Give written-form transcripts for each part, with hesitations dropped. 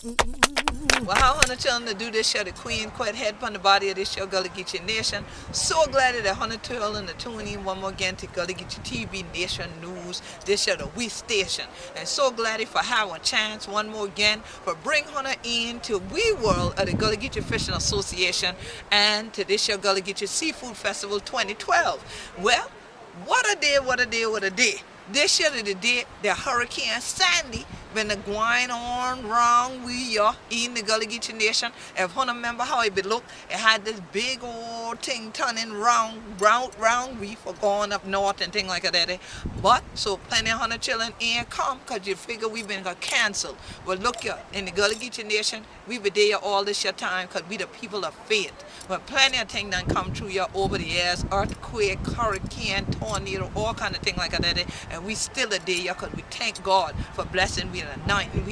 Well, how Hunter children to do this show, the Queen quite head upon the body of this show, Gullah Geechee Nation. So glad that Hunter children to tune in one more again to Gullah Geechee TV Nation News, this show, the We Station. And so glad for having a chance one more again for bring Hunter in to We World of the Gullah Geechee Fishing Association and to this show, Gullah Geechee Seafood Festival 2012. Well, what a day, what a day, what a day. This year, the day the Hurricane Sandy been going on wrong we are in the Gullah Geechee Nation. If you remember how it look, it had this big old thing turning round we for going up north and things like that. But so plenty of 100 children ain't come because you figure we been got canceled. Well, look here, in the Gullah Geechee Nation, we be there all this your time because we the people of faith. But plenty of things done come through here over the years, earthquake, hurricane, tornado, all kind of things like that. And we still a day here because we thank God for blessing we in the night and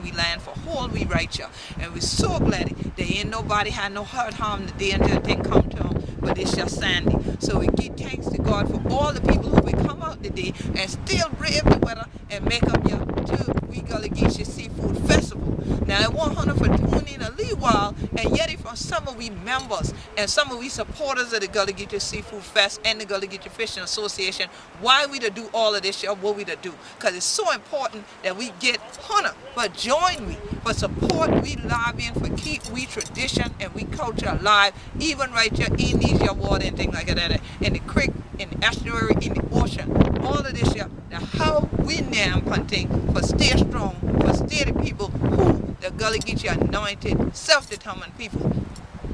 we land for whole we right here. And we're so glad there ain't nobody had no hurt, harm, the danger thing come to them, but it's just Sandy. So we give thanks to God for all the people who will come out today and still brave the weather and make up here to we Gullah Geechee Seafood Festival. Now I want Hunter for tuning in a little while and yet from some of we members and some of we supporters of the Gullah Geechee Seafood Fest and the Gullah Geechee Fishing Association, why we to do all of this, what we to do. Because it's so important that we get Hunter, but join me, for support we lobbying for keep we tradition and we culture alive, even right here in these your water and things like that, in the creek, in the estuary, in the ocean, all of this here. Now how we now hunting for stay strong, for steady people who the Gullah Geechee anointed, self-determined people.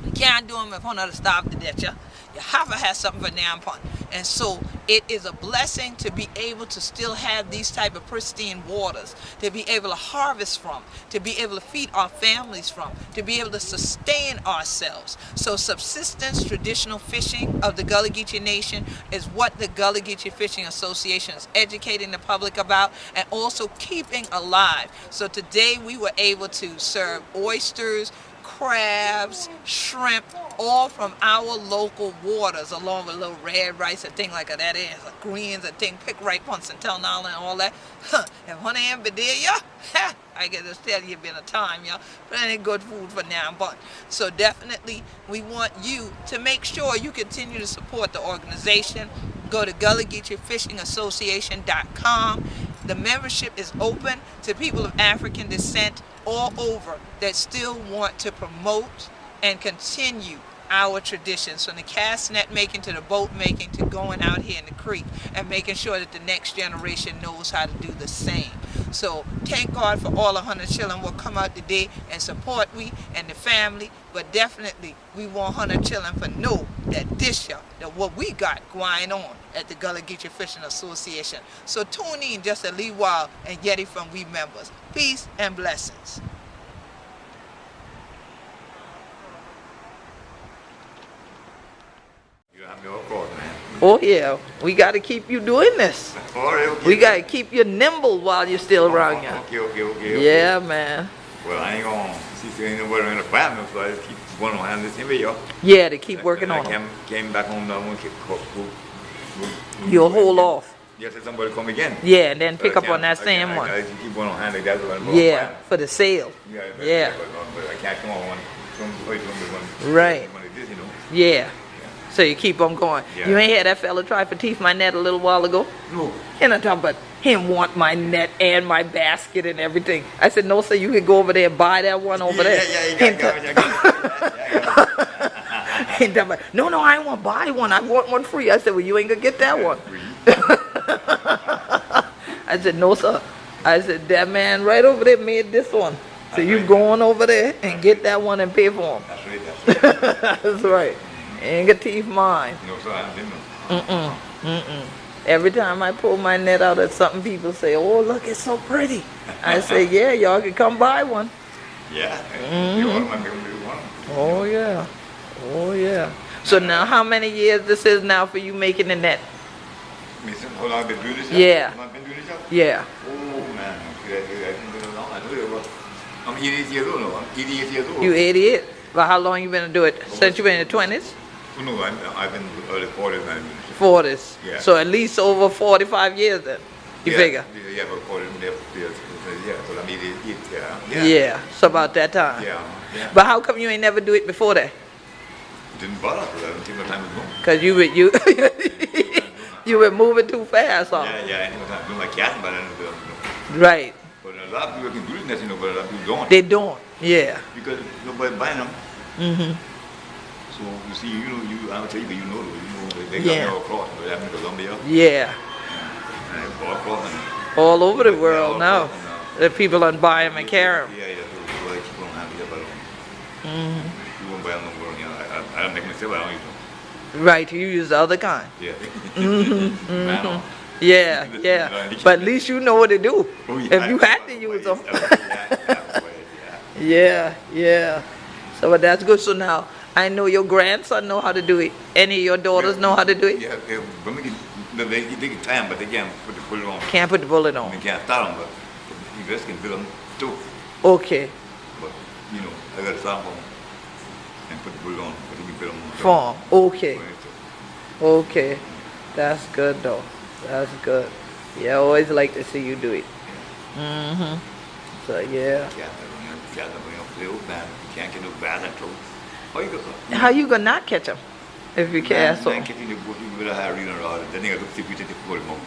You can't do them if one to stop the death. You have to have something for damn pun. And so it is a blessing to be able to still have these type of pristine waters, to be able to harvest from, to be able to feed our families from, to be able to sustain ourselves. So subsistence traditional fishing of the Gullah Geechee Nation is what the Gullah Geechee Fishing Association is educating the public about and also keeping alive. So today we were able to serve oysters, crabs, shrimp, all from our local waters, along with little red rice and things like that, greens and things, pick right on Centennial Island and all that. If honey ain't been there, yeah, I can just tell you been a time, yeah. Plenty good food for now, but so definitely we want you to make sure you continue to support the organization. Go to GullahGeecheeFishingAssociation.com. The membership is open to people of African descent all over that still want to promote and continue our traditions, from the cast net making to the boat making to going out here in the creek and making sure that the next generation knows how to do the same. So thank God for all 100 children will come out today and support we and the family, but definitely we want 100 children to know that this year, that what we got going on at the Gullah Geechee Fishing Association. So tune in just a little while and get it from we members. Peace and blessings. Oh yeah, we got to keep you doing this. Okay. We got to keep you nimble while you're still around here. Okay. Yeah, man. Well, I ain't gonna see anybody in the family, so I just keep going on hand this video. Yeah, to keep working on I them. came back home now and You'll hold off. Yes, somebody come again. Yeah, and then pick up on that same one. I keep going on hand like that. Yeah, for the sale. Yeah. But I can't come on one. Right. You know. Yeah. So you keep on going. Yeah. You ain't had that fella try for teeth my net a little while ago? No. And I'm talking about him want my net and my basket and everything. I said, no, sir, you can go over there and buy that one over there. Yeah, no, I don't want to buy one. I want one free. I said, well, you ain't going to get that one. I said, no, sir. I said, that man right over there made this one. So you go on over there and get that one and pay for him. That's right. That's right. Ain't got teeth mine. No, sir, I didn't. Every time I pull my net out at something, people say, oh, look, it's so pretty. I say, yeah, y'all can come buy one. Yeah. You want one, give me one. Oh, yeah. Oh, yeah. So now how many years this is now for you making the net? How long have you been doing this? Yeah. How long have you been doing this? Yeah. Oh, man. I'm 88 years old now. I'm 88 years old. You 88? But how long you been doing it? Since you been in the 20s? No, I've been early 40s. 40s. Yeah. So at least over 45 years then. You figure? Yeah, but for them, yeah, but I mean, Yeah. So about that time. Yeah, yeah. But how come you ain't never do it before that? Didn't bother because I didn't think my time was going. Cause you were moving too fast, huh? Yeah, I think my time was going like cat, but I didn't. Right. But a lot of people can do this, but a lot of people don't. They don't. Yeah. Because nobody buying them. Mhm. So you see, I'll tell you, but they Yeah. got me all across. They have me to Colombia, Yeah. and all across. And, All over the yeah, world all now. across, The people are buying them and carry them. Yeah, so I keep on having it, but Mhm. you won't buy them no more. I don't make myself, I don't use them. Right. You use the other kind. Yeah. Mhm. Man, Yeah. Yeah. But at least you know what to do. oh, yeah, If you I- had to use them. Yeah. Yeah. So but that's good. So now I know your grandson know how to do it. Any of your daughters know how to do it. Yeah, but they can tie them, but they can't put it on. Can't put the bullet on. They can't start them, but you just can build them too. Okay. But, I got to start them and put the bullet on, but you can build them on. Form. Okay. Okay. That's good though. That's good. Yeah, I always like to see you do it. Mhm. So yeah. You can't get no bad at all. How you gonna not catch them if you can't? Man, catching the boat, you better have reading rod. Then you got to take the boat out.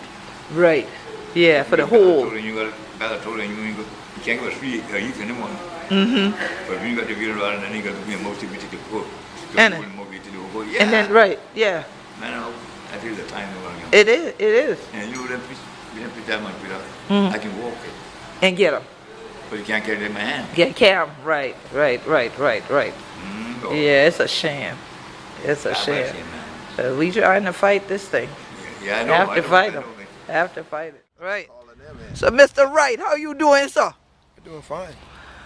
Right. Yeah, for the hole. You got bad at all, and you can't go free. You can anymore. Mhm. But when you got the reading rod, and then you got to be a most to take the boat. And And then right. Yeah. Man, I feel the time. It is. It is. And you don't put that much with Mhm. I can walk it, And get them. but you can't carry it in my hand. Get cam. Right. Right. Oh. Yeah, it's a shame. It's a shame. We trying to fight this thing. Yeah, I know. Have to fight them. Have to fight it. Right. So, Mr. Wright, how you doing, sir? Doing fine.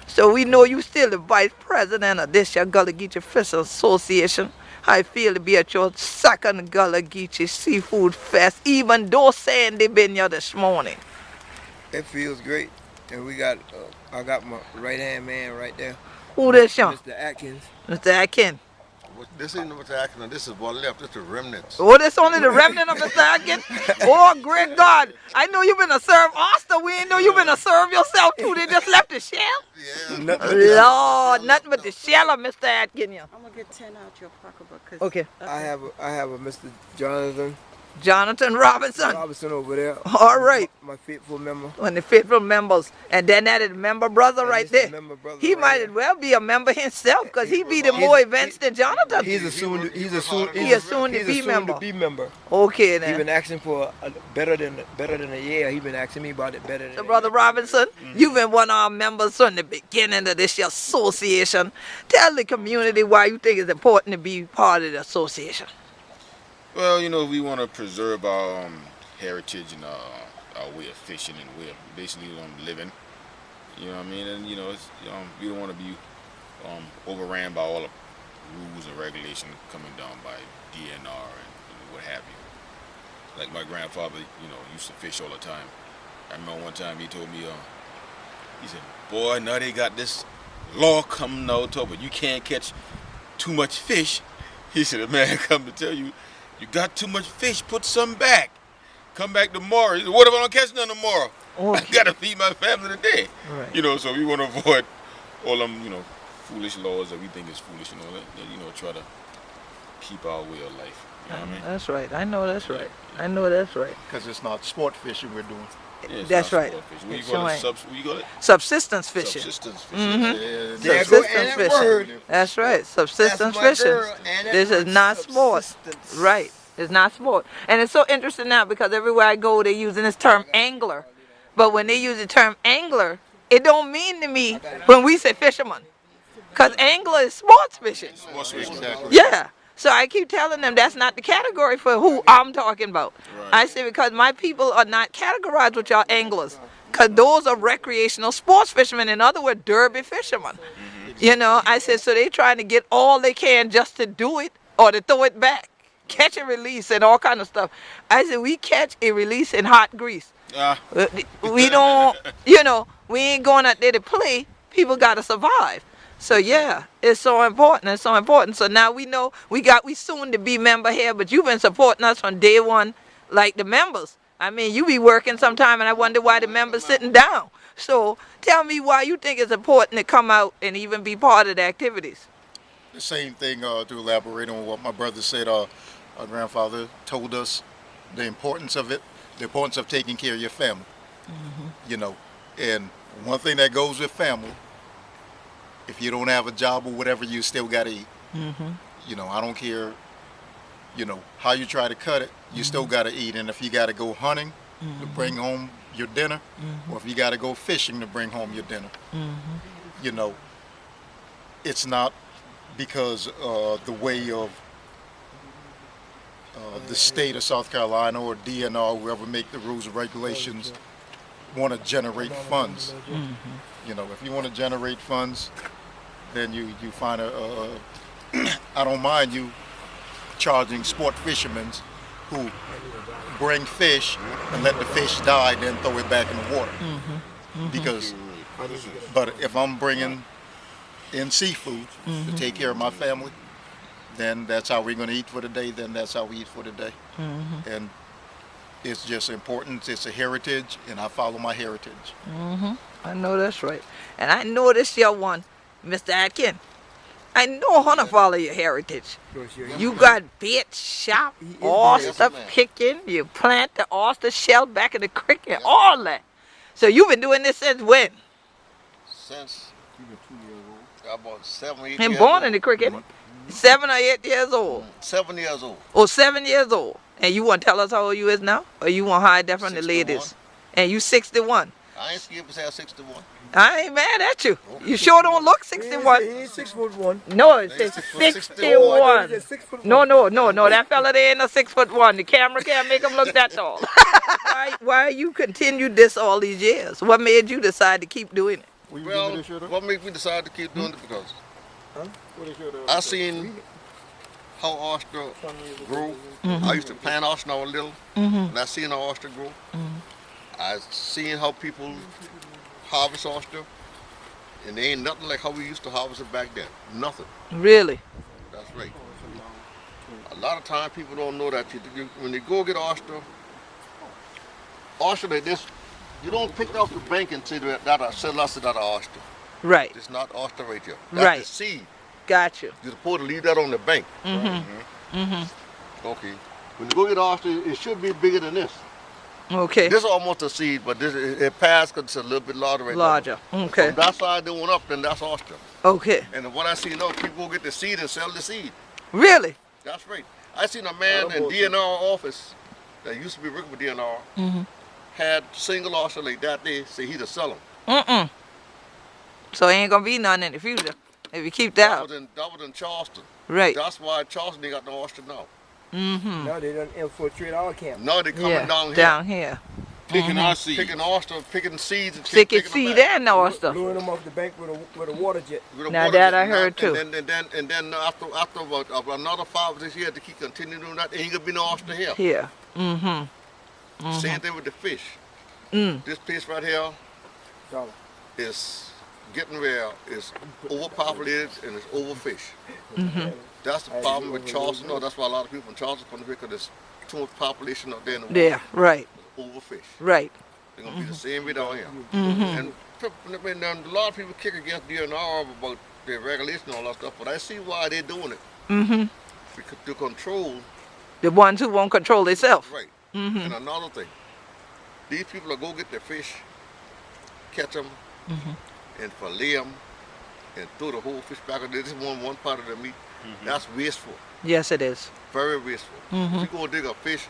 So we know you still the vice president of this your Gullah Geechee Fish Association. How you feel to be at your second Gullah Geechee Seafood Fest, even though saying they been here this morning? It feels great. And I got my right-hand man right there. Who this, y'all? Mr. Atkins. Mr. Atkin. This ain't Mr. Atkins. This is what left. This is the remnants. Oh, this only the remnant of Mr. Atkin? Oh, great God. I know you been to serve Oster. We ain't know you been to serve yourself too. They just left the shell? Yeah. Lord, nothing but the shell of Mr. Atkin. Yeah. I'm gonna get 10 out your pocketbook. Okay. I have a Mr. Jonathan Jonathan Robinson. Robinson over there. All right. My faithful member. One of the faithful members. And then that is member brother And right this is there. member brother He right might here. as well be a member himself because he be to more events than Jonathan. He's a soon to be member. Okay He then. been asking for better than a year. He been asking me about it better than So a Brother year. Robinson, you've been one of our members from the beginning of this association. Tell the community why you think it's important to be part of the association. Well, we want to preserve our heritage and our way of fishing and way of basically living. You know what I mean? And it's, we don't want to be overran by all the rules and regulations coming down by DNR and what have you. Like my grandfather, used to fish all the time. I remember one time he told me, he said, "Boy, now they got this law coming out, but you can't catch too much fish." He said, "Man, come to tell you, you got too much fish, put some back. Come back tomorrow." He said, "What if I don't catch none tomorrow? I gotta feed my family today." Right. So we want to avoid all them, foolish laws that we think is foolish and all that. Try to keep our way of life. You know what I mean? That's right. I know that's right. I know that's right. Because it's not sport fishing we're doing. Yeah, it's That's not right. sport fishing. What It's you call it? right. What you call it? Subsistence fishing. Subsistence fishing. Mhm. Yeah, There go Subsistence Anna fishing. Word. That's right. Subsistence That's my fishing. girl, Anna This is Word, not sport. subsistence. Right. It's not sport. And it's so interesting now because everywhere I go, they're using this term angler. But when they use the term angler, it don't mean to me when we say fisherman. Because angler is sports fishing. Sports fishing. Exactly. Yeah. So I keep telling them that's not the category for who I'm talking about. I say because my people are not categorized with y'all anglers. Because those are recreational sports fishermen. In other words, derby fishermen. I said, so they trying to get all they can just to do it or to throw it back. Catch and release and all kind of stuff. I said, we catch and release in hot grease. We don't, we ain't going out there to play. People got to survive. So yeah, it's so important. It's so important. So now we know we soon to be member here, but you've been supporting us from day one, like the members. I mean, you be working sometime, and I wonder why the members sitting down. So tell me why you think it's important to come out and even be part of the activities. The same thing, to elaborate on what my brother said, our grandfather told us the importance of it, the importance of taking care of your family. You know, and one thing that goes with family, if you don't have a job or whatever, you still got to eat. You know, I don't care, you know, how you try to cut it, you still got to eat. And if you got to go hunting to bring home your dinner, or if you got to go fishing to bring home your dinner, you know, it's not because the way of the state of South Carolina or DNR, whoever make the rules and regulations, want to generate funds. You know, if you want to generate funds, then you find I don't mind you charging sport fishermen who bring fish and let the fish die, then throw it back in the water. Because, but if I'm bringing in seafood to take care of my family, then that's how we're going to eat for the day. Then that's how we eat for the day. And it's just important. It's a heritage, and I follow my heritage. I know that's right. And I know this your one, Mr. Atkin. I know how to follow your heritage. You got bait shop, oyster picking, you plant the oyster shell back in the creek and all that. So you've been doing this since when? Since about 7 or 8 And years born old. in the creek, ain't he? 7 or 8 years old. 7 years old. Or 7 years old. And you want to tell us how old you is now? Or you want to hide that from the 61. ladies? And you 61. I ain't scared to say 61. I ain't mad at you. You sure don't look 61. He ain't 6'1". No, it says 61. 61. 6'1". No, that fella there ain't a 6'1". The camera can't make him look that tall. Why you continued this all these years? What made you decide to keep doing it? Well, what made me decide to keep doing it because I seen how oyster grew. I used to plant oyster when I was little, and I seen how oyster grow. I seen how people harvest oyster, and they ain't nothing like how we used to harvest it back then. Nothing. Really? That's right. A lot of times people don't know that when you go get oyster like this, you don't pick it off the bank and say that I said that oyster. Right. It's not oyster right here. That's Right. the seed. Got you. You're supposed to leave that on the bank. Okay. When you go get oyster, it should be bigger than this. Okay. This is almost a seed, but it passed because it's a little bit larger right Larger. now. Okay. From that side they went up, then that's oyster. Okay. And what I see now, people go get the seed and sell the seed. Really? That's right. I seen a man in DNR office that used to be working with DNR, had single oyster like that. They say he'd sell them. So ain't gonna be none in the future if you keep that. That was in Charleston. Right. That's why Charleston they got no oyster now. Now they done infiltrate our camp. Now they coming Yeah. down here. Down here. Picking our seed. Picking oyster, picking seeds and Sick taking it them seed back. and oyster. Blowing them off the bank with a water jet. With a Now water that jet. I heard too. And then after about another 5 or 6 years to keep continuing doing that, ain't gonna be no oyster here. Here. Same thing with the fish. This fish right here Dollar. is getting rare, it's overpopulated and it's overfished. That's the problem with Charleston. No, that's why a lot of people from Charleston come here because there's too much population out there in the water. Yeah. Right. Overfished. Right. They're gonna be the same way down here. And a lot of people kick against DNR about their regulation and all that stuff, but I see why they're doing it. Because to control, The ones who won't control themselves. right. And another thing, these people will go get their fish, catch them, and fillet them, and throw the whole fish back. This is one part of the meat. That's wasteful. Yes, it is. Very wasteful. If you go dig a fish,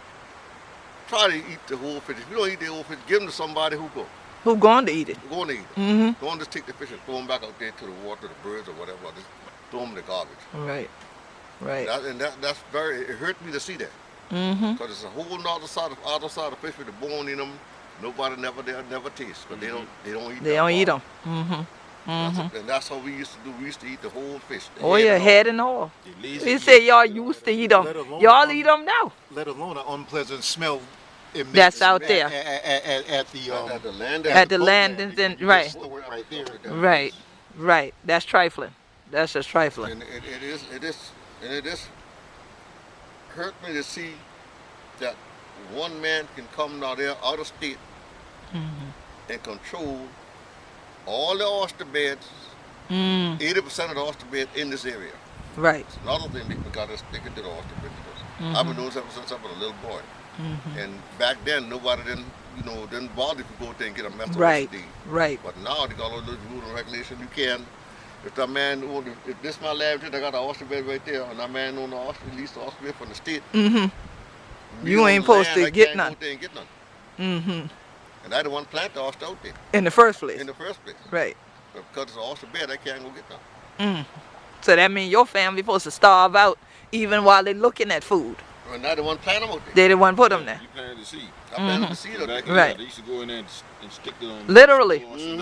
try to eat the whole fish. If you don't eat the whole fish, give them to somebody who go. Who going to eat it? Go and eat it. Don't just take the fish and throw them back out there to the water, the birds or whatever. Just throw them in the garbage. Right. Right. That's very, it hurt me to see that. Because it's a whole other side of fish with the bone in them. Nobody never tastes. But they don't eat They that don't eat part. them. And that's how we used to do. We used to eat the whole fish. the Oh yeah, and all. head and all. They lazy You say y'all used to eat them. Let alone Y'all eat them now. let alone an unpleasant smell. It makes That's out there. at the At the land. At the boat landings landing. and You right. just throw it right there. Right. Right. That's trifling. That's just trifling. And it is hurt me to see that one man can come out there out of state and control all the oyster beds, 80% of the oyster beds in this area. Right. It's another thing they got us sticking to the oyster bed because I've been doing something since I was a little boy. And back then, nobody didn't bother to go out there and get a mess of Right. oyster. Right. But now they got all those rules and regulations. You can, if that man, if this my lab, I got an oyster bed right there, and that man own the oyster, lease the oyster bed from the state. You ain't supposed to get none. Go out there and get none. And I the one plant the oyster out there In the first place. in the first place. Right. But because it's an oyster bed, I can't go get none. So that means your family supposed to starve out even while they're looking at food. And I the one plant them out there. They the one put them there. You planted the seed. I planted the seed out there. Back in Right. They used to go in there and stick it on. Literally.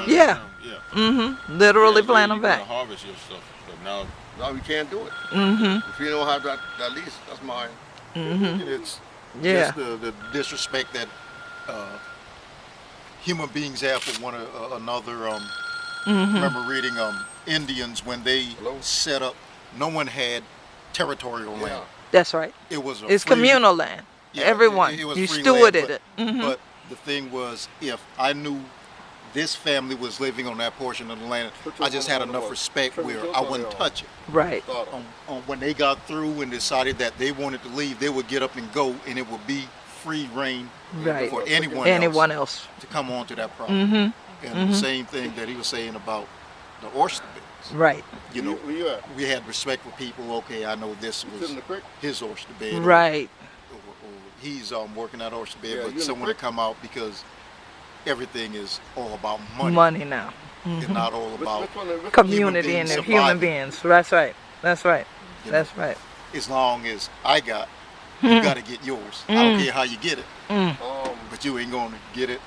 Yeah. Literally Yeah, plant so them you back. can harvest your stuff. But now, Now we can't do it. If you don't have that lease, that's mine. It's Yeah. just the disrespect that human beings have for one another. Remember reading Indians when they set up, no one had territorial land. That's right. It was a It's free- communal land. Yeah, Everyone. it was You free stewarded land, it. But the thing was, if I knew this family was living on that portion of the land, I just had enough respect where I wouldn't touch it. Right. When they got through and decided that they wanted to leave, they would get up and go, and it would be free reign Right. for anyone else else. to come onto that property. And the same thing that he was saying about the oyster beds. Right. You know, Where you at? we had respect for people. Okay, I know this was It's in the creek. his oyster bed. or- Right. or he's working at oyster bed, Yeah, you but in the someone to creek. come out because everything is all about money. Money now. It's not all about. Which one is- Community Human and beings the human surviving. beings. That's right. That's right. You know, That's right. As long as I got, you got to get yours. I don't care how you get it, but you ain't going to get it.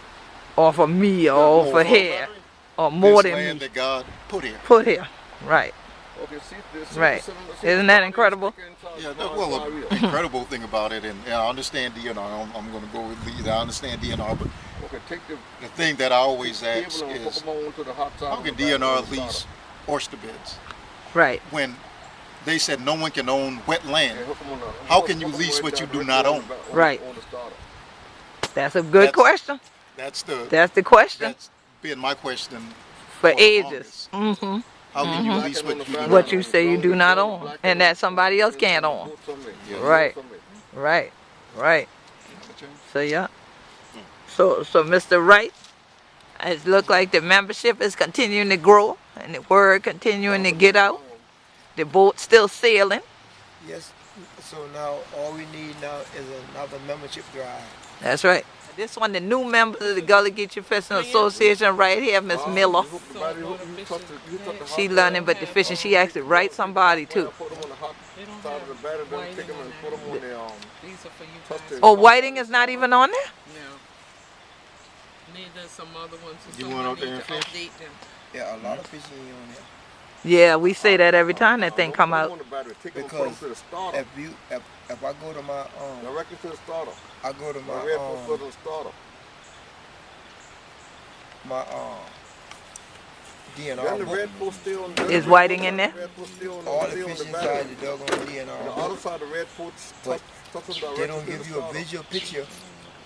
Or for me or more for for here. Or more this than land me. that God put here. Put here. Right. Okay, see, this- Right. see, Isn't that incredible? Yeah, well, the incredible thing about it, and I understand DNR. I'm going to go with Lee. I understand DNR, but Okay, take the the thing that I always cable ask and hook is, 'em on to the hot side how of can the back DNR of the lease starter. oyster beds Right. when they said no one can own wet land? Yeah, hook 'em on the- How hook can you 'em lease right what down, you do right not there on own? the back- Right. on the starter. That's a good That's- question. That's the That's the question that's been my question for for the ages. longest. How can you lease what you do What not you own? say you do not own, and that somebody else can't own. Right. Right. Right. So yeah. So Mr. Wright, it look like the membership is continuing to grow and the word continuing to get out. The boat's still sailing. Yes. So now all we need now is another membership drive. That's right. This one, the new members of the Gullah Geechee Fishing Association right here, Miss Miller. She learning but the fishing. She actually write somebody too. Put 'em on the hot side of the batter, then take 'em and put 'em on the These are for you guys. Oh, Whiting is not even on there? No. Neither some other ones. You so went we out there need and to fished? update them. Yeah, a lot of fishing on there. Yeah, we say that every time that thing come out. Because to the starter. if I go to my Directly to the starter. I go to The my red foot to the starter. my Then the DNR book. red foot still. Is Whiting in there? Red foot still on the, All the still on fish the inside battery. the doggone On the DNR other book. side, the red foot But touch them They directly don't to give the you a starter. visual picture.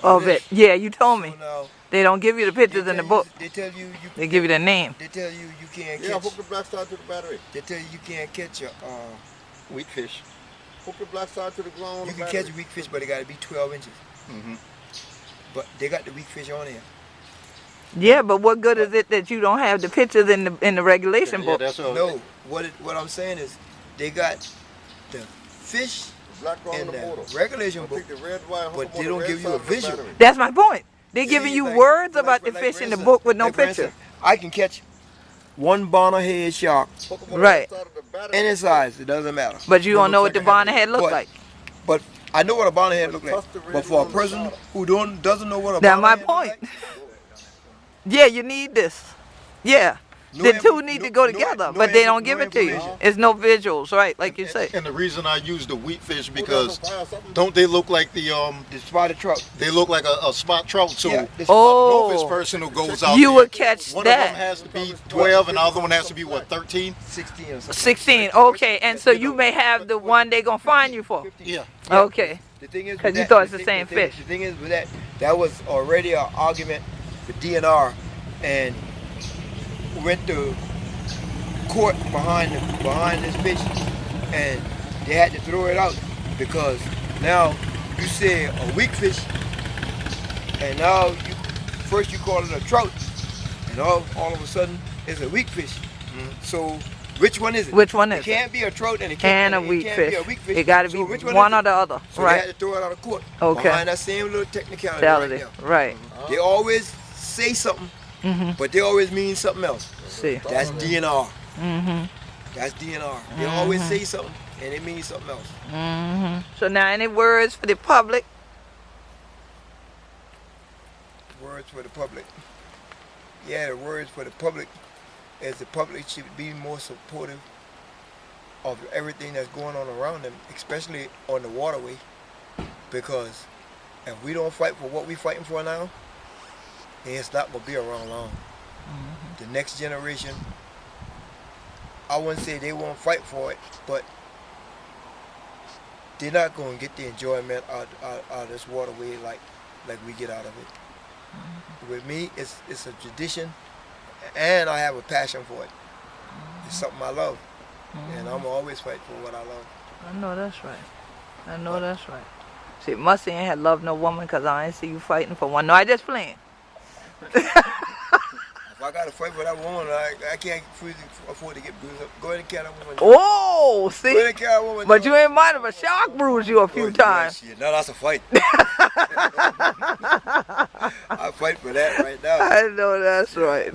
Of it. Yeah, you told me. So now They don't give you the pictures in the book. They tell you They give you the name. They tell you you can't Yeah, catch. hook the black side to the battery. They tell you can't catch a wheat fish. Hook the black side to the ground. on You the can battery. catch a weak fish, but it got to be 12 inches. Mhm. But they got the weak fish on there. Yeah, but what good is it that you don't have the pictures in the regulation Yeah, book? that's all. No, what I'm saying is they got the fish Black on in the motor. the regulation book, Take the red wire, hook but 'em they on don't the give red you a side of the visual. battery. That's my point. They're giving See, you like- words like- about the like fish for in the instance- book with no like for picture. instance, I can catch one bonner head shark Hook 'em on the Right. red side of the battery. any size. It doesn't matter. But you It don't know what looks the like I have bonnet head look But- like. But I know what a bonnet head look like. Touch the red But for a one on the person side. who doesn't know what a That's bonnet my head look point. like, Yeah, you need this. Yeah. No The inf- two need no- to go no- together, no but they inf- don't no give it to you. information. It's no visuals, right? Like you say. And the reason I use the wheat fish Put because that on fire, something. don't they look like the the spotted trout. they look like a spot trout? So Yeah, this- Oh. the novice person who goes out You there, would catch one of them that. has to be 12 and the other one has to be what, 13? 16 or something. 16. Okay, and so you may have the one they're gonna find you for. Yeah. Okay. The thing is, 'Cause with you that- thought it's the the thing- same fish. The thing is with that was already an argument for DNR, and went to court behind this fish, and they had to throw it out because now you say a weak fish, and now first you call it a trout, and all of a sudden it's a weak fish. So which one is it? Which one is It can't be a trout and it can't, And a weak can't fish. be a weak fish. It got to be So which one is or it? the other. So they Right. had to throw it out of court. Okay. Behind that same little technicality Reality. right there. Right. They always say something, but they always mean something else. See. That's DNR. Mm-hmm. That's DNR. They always say something and it means something else. Mm-hmm. So now, any words for the public? Words for the public. Yeah, the words for the public is the public should be more supportive of everything that's going on around them, especially on the waterway, because if we don't fight for what we're fighting for now, then it's not going to be around long. The next generation, I wouldn't say they won't fight for it, but they're not going to get the enjoyment out of this waterway like we get out of it. With me, it's a tradition, and I have a passion for it. It's something I love, and I'm always fight for what I love. I know that's right. I know that's right. See, Musty ain't had love no woman because I ain't see you fighting for one. No, I just playing. If I got to fight for that woman, I can't afford to get bruised up. Go ahead and carry that woman. Oh, Go see? ahead and carry that woman. But you ain't mind if a shark bruised you a few times. Yeah, now that's a fight. I fight for that right now. I know that's right.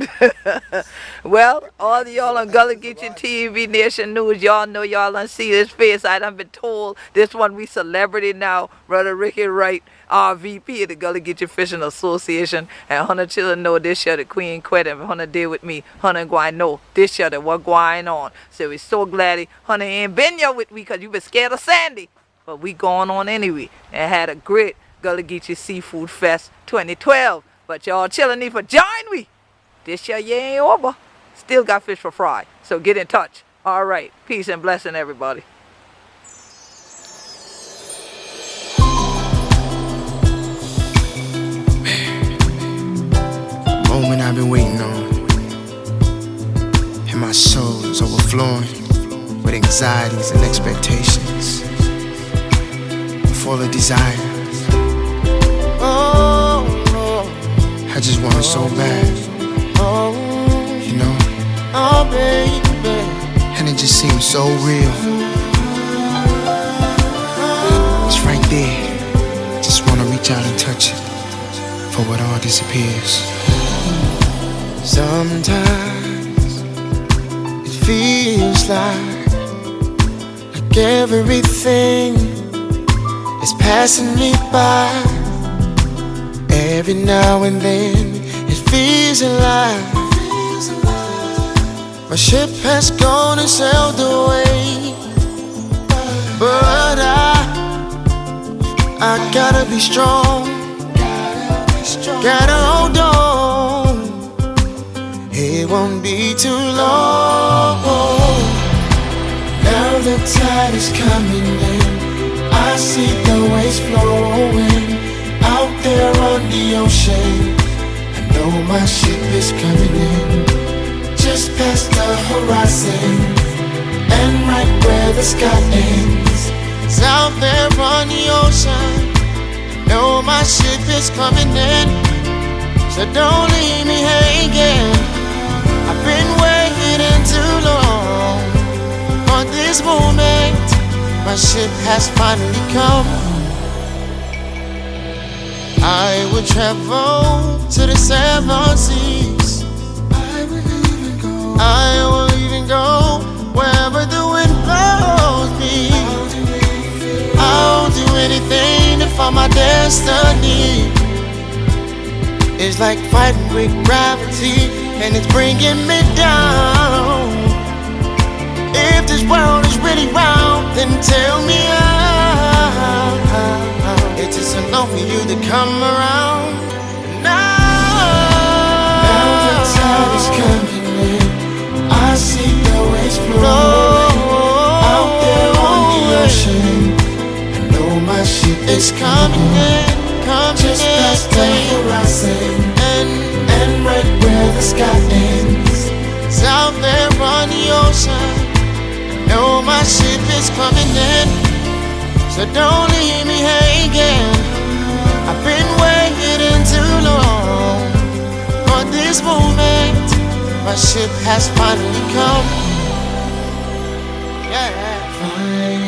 Well, all of y'all on Gullah Geechee TV Nation News, y'all know y'all done see this face. I done been told this one we celebrity now. Brother Ricky Wright, RVP of the Gullah Geechee Fishing Association, and Hunter children know this year the Queen Quet, and Hunter deal with me. Hunter going know this year that what going on. So we so glad Hunter ain't been here with me because you been scared of Sandy. But we going on anyway and had a great Gullah Geechee Seafood Fest 2012. But y'all chilling need for join we. This year you ain't over. Still got fish for fry. So get in touch. All right. Peace and blessing, everybody. Moment I've been waiting on, and my soul is overflowing with anxieties and expectations, full of desire. Oh, I just want it so bad, you know. Oh, baby, and it just seems so real. It's right there. Just wanna reach out and touch it. For what all disappears. Sometimes it feels like everything is passing me by. Every now and then it feels alive. My ship has gone and sailed away, but I gotta be strong. Gotta hold on, it won't be too long. Now the tide is coming in, I see the waves flowing out there on the ocean. I know my ship is coming in, just past the horizon, and right where the sky ends. It's out there on the ocean. Know my ship is coming in, so don't leave me hanging. I've been waiting too long for this moment. My ship has finally come. I will travel to the 7 seas. I will even go wherever the wind blows me. I'll do anything to find my destiny. It's like fighting with gravity, and it's bringing me down. If this world is really round, then tell me how. It is enough for you to come around. Now the tide is coming in, I see the waves flowing out there on the ocean. My ship is coming in, just past the horizon, and right where the sky ends. It's out there on the ocean. I know my ship is coming in, so don't leave me hanging. I've been waiting too long for this moment. My ship has finally come. Yeah. Finally.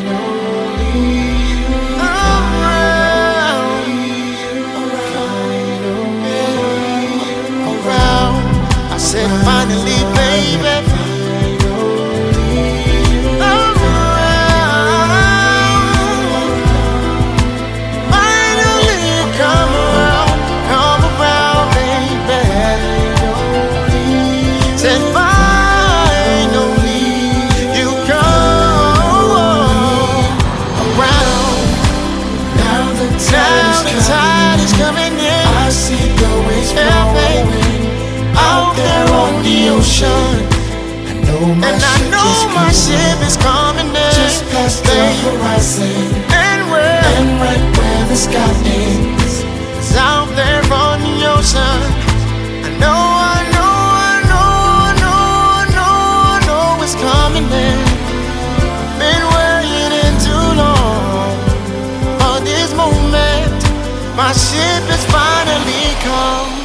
I said finally, baby. Finally, come around, baby. Said finally, you come around. Now the tide is coming in. I see the waves flowing out there on the ocean. I know my ship is coming in, just past the horizon, and right where the sky ends. It's out there on the ocean. I know it's coming in. Been waiting too long for this moment. My ship is finally come.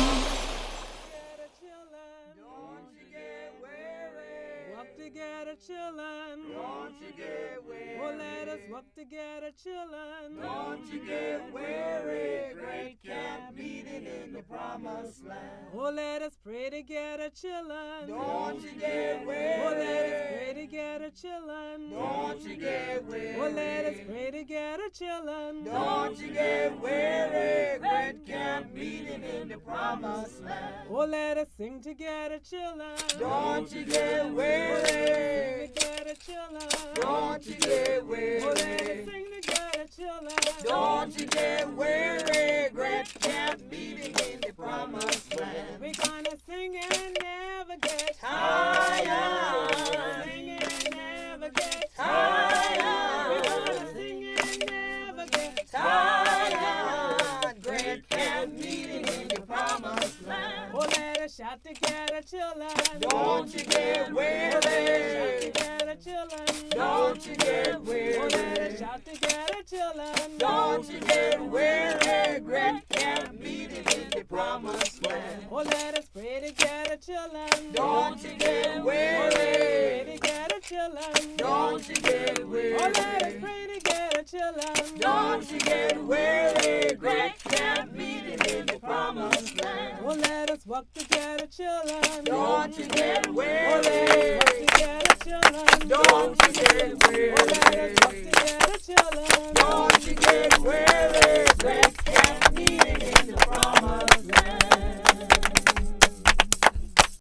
Chillin'. Don't you get weary. Oh, let us walk together chillin'. Don't you get weary. Great camp meeting in the promised land. Oh, let us pray together chillin'. Don't you get weary. Oh, let us pray together chillin'. Don't you get weary. Oh, let us pray together chillin'. Don't you get weary. Great camp meeting in the promised land. Oh, let us sing together chillin'. Don't you get weary. Together chillin'. Don't you get weary. Oh, let us sing together chillin'. Don't you get weary. Great camp meeting in the promised land. We're gonna sing and never get tired. Sing and never get tired. We're gonna sing and never get tired. Great camp meeting in the promised land. Oh, let us shout together chillin'. Don't you get weary. Shout together chillin'. Don't you get weary. Oh, let us shout together chillin'. Don't you get weary. Great camp meeting in the promised land. Oh, let us pray together chillin'. Don't you get weary. Pray together chillin'. Don't you get weary. Oh, let us pray together chillin'. Don't you get weary. Great camp meeting in the promised land. Oh, let us walk together chillin'. Don't you get weary. Oh, let us walk together chillin'. Don't you get weary. Oh, let us walk together chillin'. Don't you get weary. Great camp meeting in